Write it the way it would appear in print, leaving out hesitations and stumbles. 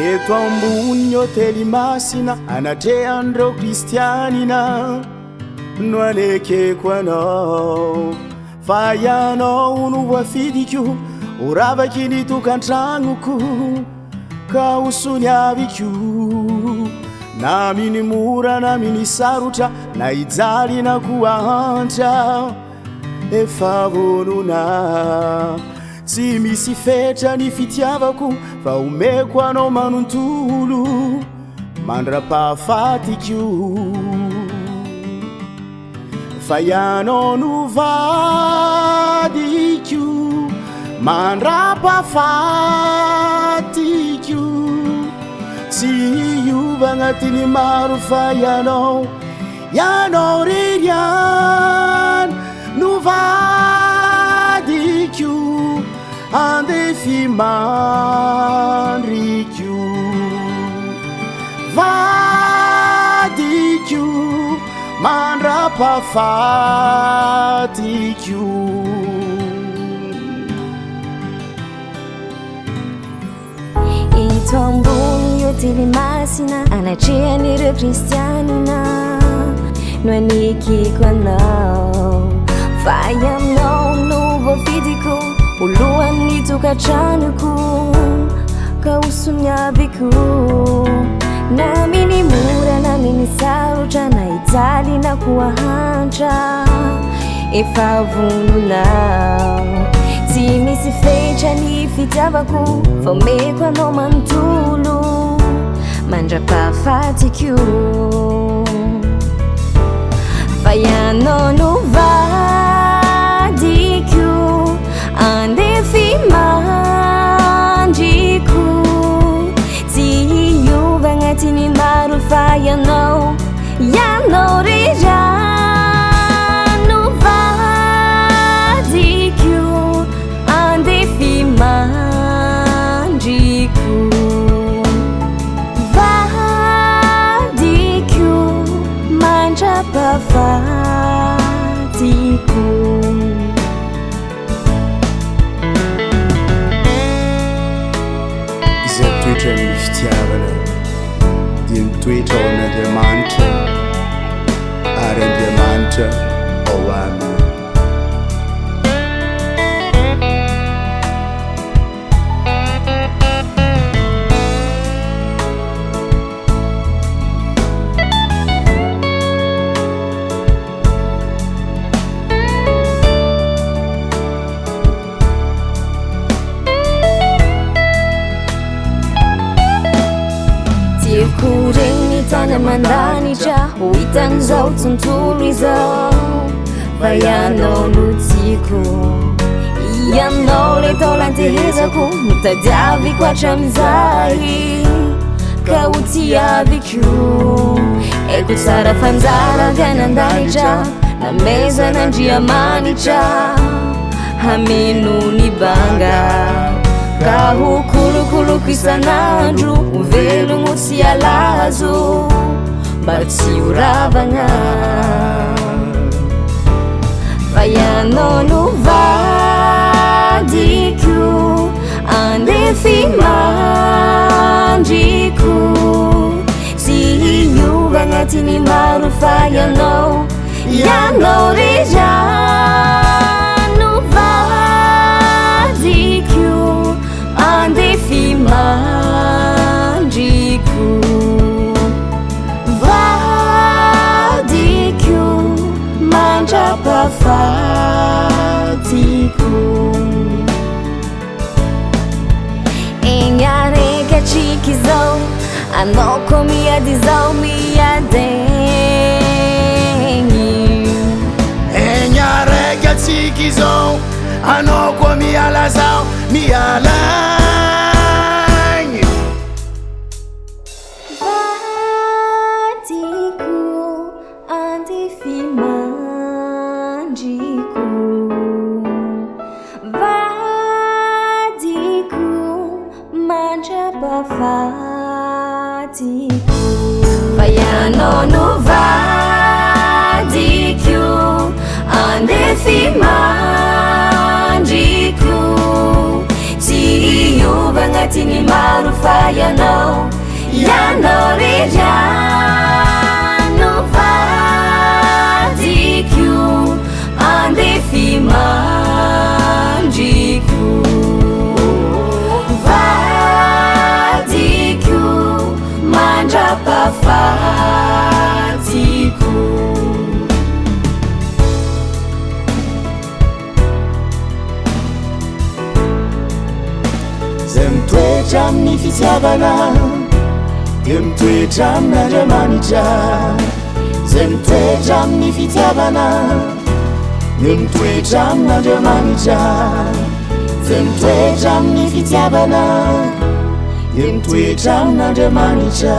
eto ambony hôtely masina anatrehandreo kristianina no anekeko anao fa ianao no voafidiko ho ravaky ny tokantragnoko ka hosony aviko na minimora na minisarotra na ijaly na koahantra efa vonona tsy misy fetra ny fitiavako fa omeko anao manontolo mandra-pahafatiko fa ianao no vadiko mandra-pahafatiko tsy hiova agnatiny maro fa ianao reriany no vadiko andefy mandriko vadiko mandra-pahafatiko eto ambony hôtely masina anatrehan'ireo kristianina no anekeko anao fa iaminao no voafidiko olohan'ny tokantranoko ka hosony aviko na minimora na minisarotra na ijaly na koahantra efa vononao tsy misy fetra ny fitiavako fa omeko anao manontolo mandra-pahafatiko fa ianao no vadiko andefy mandriko tsy hiova agnatiny maro fa ianao reriany no vadiko andefy mandriko vadiko mandra-pahafatiko izay mitoetra amin'ny fitiavana dia mitoetra ao amin'Andriamanitra ary Andriamanitra ao aminy Kurengi tana mandanitra ho hitan'izao tontolo izao fa ianao no tiako ianao le tao lantehezako mitadiaviko hatramin'izay ka ho tiaviko eko tsara fanjara fianandanitra namezan'Andriamanitra hameno ny banga ka ho kolokoloko isan'andro ho velogno tsy alazo mba tsy ho ravagna fa ianao no vadiko andefy mandriko tsy hiova agnatiny maro fa ianao reriany no vadiko andefy mandriko vadiko mandra-pahafatiko eny araiky atriky izao anao koa miady izao miadegny eny araiky atsiky izao anao koa miala zao mialagny vadiko andefy mandriko vadiko mandra-pahafatiko fa ianao no vadiko andefy mandriko tsy hiova agnatiny maro fa ianao rejano vadiko andefy mandriko vadiko mandrapafatiko zay mitoetra amin'ny fitiavana dia mitoetra amin'Andriamanitra zay mitoetra amin'ny fitiavana dia mitoetra amin'Andriamanitra zay mitoetra amin'ny fitiavana dia mitoetra amin'Andriamanitra